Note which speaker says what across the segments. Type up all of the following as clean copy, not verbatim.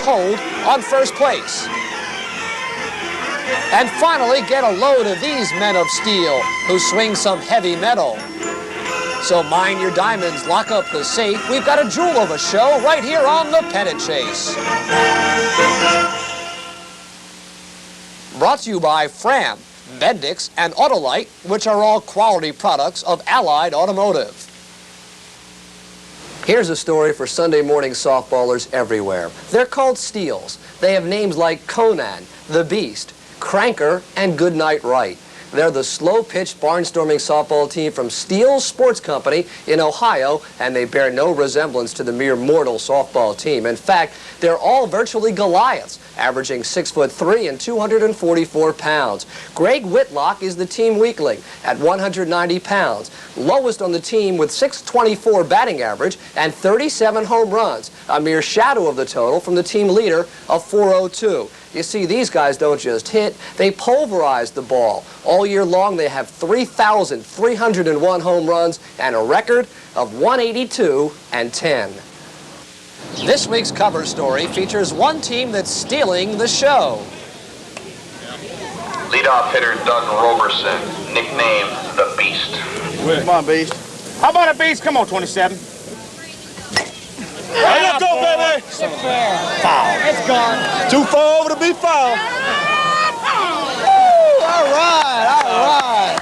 Speaker 1: hold on first place. And finally, get a load of these men of steel who swing some heavy metal. So mind your diamonds, lock up the safe. We've got a jewel of a show right here on the Pennant Chase. Brought to you by Fram, Bendix, and Autolite, which are all quality products of Allied Automotive. Here's a story for Sunday morning softballers everywhere. They're called Steels. They have names like Conan, the Beast, Cranker, and Goodnight Right. They're the slow-pitched, barnstorming softball team from Steele Sports Company in Ohio, and they bear no resemblance to the mere mortal softball team. In fact, they're all virtually Goliaths, averaging 6'3" and 244 pounds. Greg Whitlock is the team weakling at 190 pounds, lowest on the team with 624 batting average and 37 home runs, a mere shadow of the total from the team leader of 402. You see, these guys don't just hit, they pulverize the ball. All year long, they have 3,301 home runs and a record of 182-10. This week's cover story features one team that's stealing the show.
Speaker 2: Leadoff hitter Doug Roberson, nicknamed the Beast.
Speaker 3: Come on, Beast.
Speaker 4: How about a Beast? Come on, 27.
Speaker 3: Hey, let's go, baby!
Speaker 4: It's fair. Foul. It's gone.
Speaker 3: Too far over to be foul.
Speaker 4: Woo! All right, all right.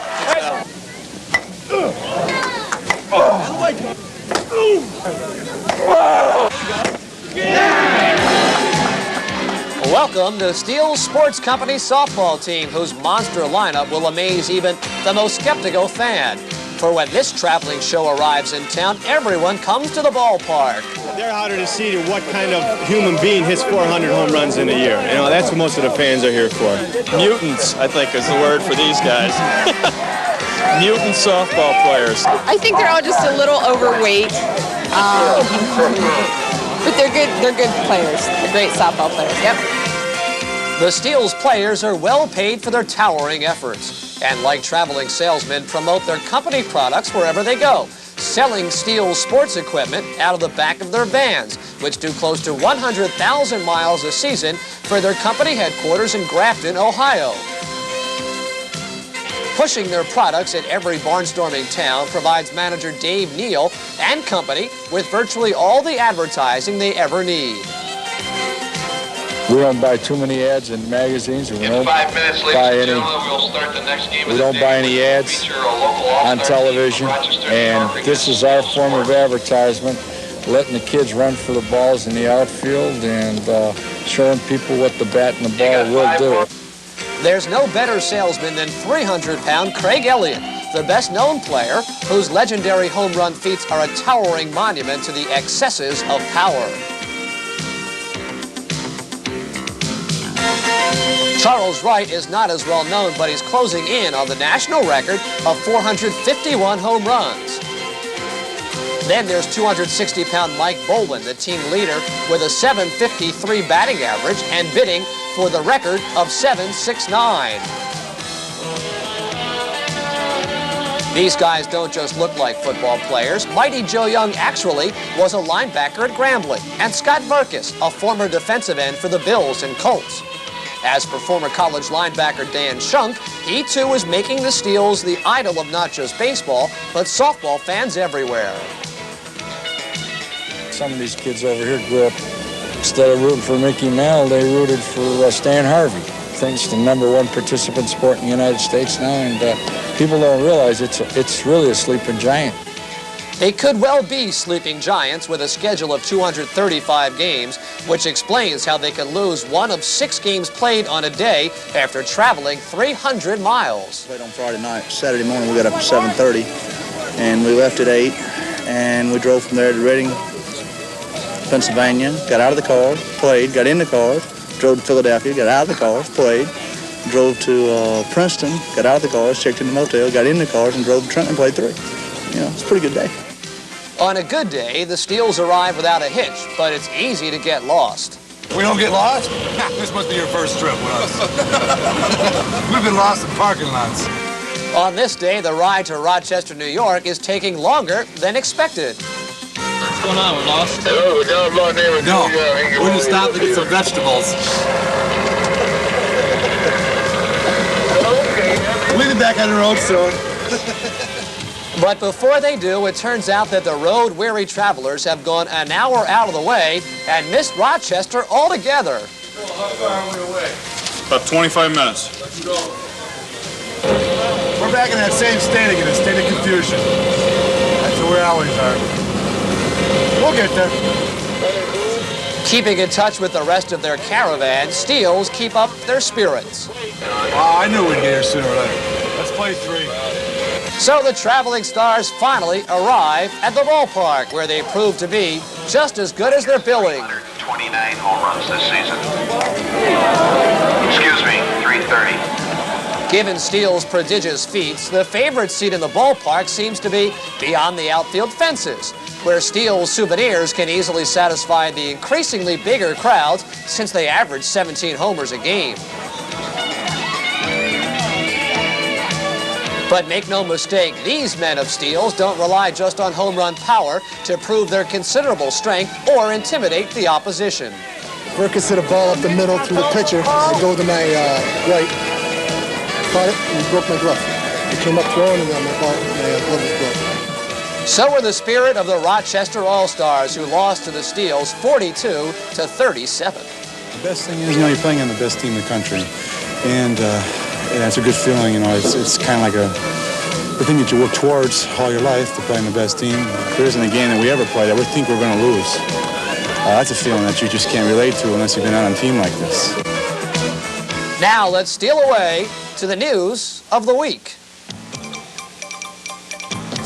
Speaker 1: Welcome to Steele Sports Company softball team, whose monster lineup will amaze even the most skeptical fan. For when this traveling show arrives in town, everyone comes to the ballpark.
Speaker 5: They're harder to see to what kind of human being hits 400 home runs in a year. You know, that's what most of the fans are here for.
Speaker 6: Mutants, I think, is the word for these guys. Mutant softball players.
Speaker 7: I think they're all just a little overweight, but they're good players. They're great softball players. Yep.
Speaker 1: The Steele's players are well paid for their towering efforts, and like traveling salesmen, promote their company products wherever they go, selling Steele sports equipment out of the back of their vans, which do close to 100,000 miles a season for their company headquarters in Grafton, Ohio. Pushing their products in every barnstorming town provides manager Dave Neal and company with virtually all the advertising they ever need.
Speaker 8: We don't buy too many ads in magazines. We don't
Speaker 2: 5 minutes,
Speaker 8: buy any.
Speaker 2: We'll start the next game.
Speaker 8: We don't buy any ads on television, and this is our form of advertisement, letting the kids run for the balls in the outfield and showing people what the bat and the ball will do.
Speaker 1: There's no better salesman than 300-pound Craig Elliott, the best-known player whose legendary home run feats are a towering monument to the excesses of power. Charles Wright is not as well known, but he's closing in on the national record of 451 home runs. Then there's 260-pound Mike Bolin, the team leader, with a 753 batting average and bidding for the record of 769. These guys don't just look like football players. Mighty Joe Young actually was a linebacker at Grambling, and Scott Verkus, a former defensive end for the Bills and Colts. As for former college linebacker Dan Shunk, he too is making the Steels the idol of not just baseball, but softball fans everywhere.
Speaker 8: Some of these kids over here grew up, instead of rooting for Mickey Mantle, they rooted for Stan Harvey. I think it's the #1 participant sport in the United States now, and people don't realize it's really a sleeping giant.
Speaker 1: They could well be sleeping giants with a schedule of 235 games, which explains how they can lose one of 6 games played on a day after traveling 300 miles.
Speaker 3: Played on Friday night. Saturday morning we got up at 7:30, and we left at 8, and we drove from there to Reading, Pennsylvania, got out of the car, played, got in the car, drove to Philadelphia, got out of the cars, played, drove to Princeton, got out of the cars, checked in the motel, got in the cars, and drove to Trenton and played 3. You know, it's a pretty good day.
Speaker 1: On a good day, the Steels arrive without a hitch, but it's easy to get lost.
Speaker 9: We don't get lost? This must be your first trip with us. We've been lost in parking lots.
Speaker 1: On this day, the ride to Rochester, New York is taking longer than expected.
Speaker 6: going on? We're lost?
Speaker 9: No, we're just stopping to get some vegetables. We'll be back on the road soon.
Speaker 1: But before they do, it turns out that the road-weary travelers have gone an hour out of the way and missed Rochester altogether.
Speaker 5: How far are we away? About 25 minutes.
Speaker 9: We're back in that same state again, a state of confusion. That's where we always are. We'll get there.
Speaker 1: Keeping in touch with the rest of their caravan, Steeles keep up their spirits.
Speaker 9: Oh, I knew we'd get here sooner or later. Let's play 3.
Speaker 1: So the traveling stars finally arrive at the ballpark, where they prove to be just as good as their billing.
Speaker 2: 29 home runs this season. Excuse me, 330.
Speaker 1: Given Steele's prodigious feats, the favorite seat in the ballpark seems to be beyond the outfield fences, where Steele's souvenirs can easily satisfy the increasingly bigger crowds since they average 17 homers a game. But make no mistake, these men of Steele's don't rely just on home run power to prove their considerable strength or intimidate the opposition.
Speaker 10: Burkus hit a ball up the middle through the pitcher. I go to my right, caught it, and broke my glove. I came up throwing, and my glove was broke.
Speaker 1: So were the spirit of the Rochester All-Stars, who lost to the Steeles 42-37.
Speaker 11: The best thing is, you're playing on the best team in the country, and it's a good feeling. It's kind of like the thing that you work towards all your life, to play on the best team. There isn't a game that we ever play that we think we're going to lose. That's a feeling that you just can't relate to unless you've been on a team like this.
Speaker 1: Now let's steal away to the news of the week.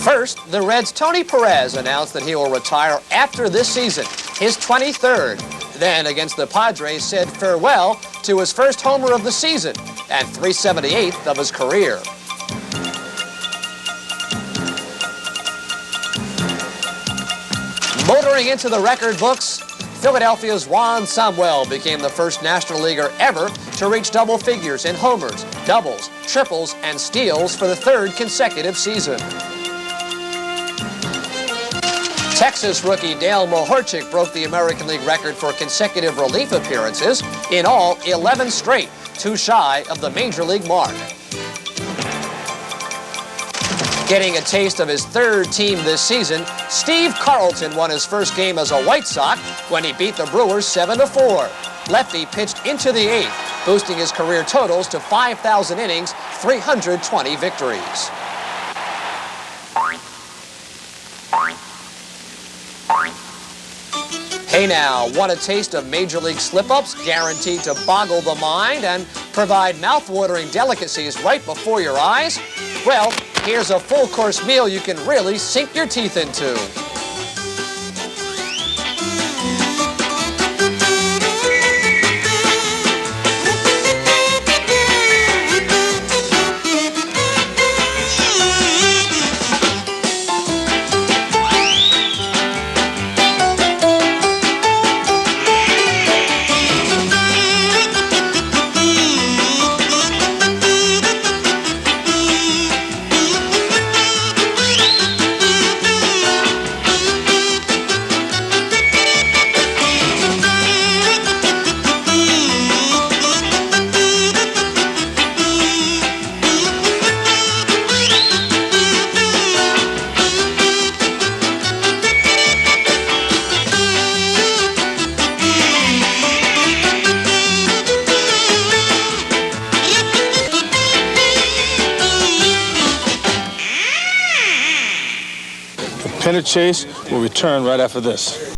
Speaker 1: First, the Reds' Tony Perez announced that he will retire after this season, his 23rd. Then, against the Padres, said farewell to his first homer of the season and 378th of his career. Motoring into the record books, Philadelphia's Juan Samuel became the first National Leaguer ever to reach double figures in homers, doubles, triples, and steals for the 3rd consecutive season. Texas rookie Dale Mohorchik broke the American League record for consecutive relief appearances, in all 11 straight, too shy of the Major League mark. Getting a taste of his 3rd team this season, Steve Carlton won his first game as a White Sox when he beat the Brewers 7-4. Lefty pitched into the 8th, boosting his career totals to 5,000 innings, 320 victories. Hey now, want a taste of Major League slip-ups guaranteed to boggle the mind and provide mouth-watering delicacies right before your eyes? Well, here's a full-course meal you can really sink your teeth into.
Speaker 5: Pennant Chase will return right after this.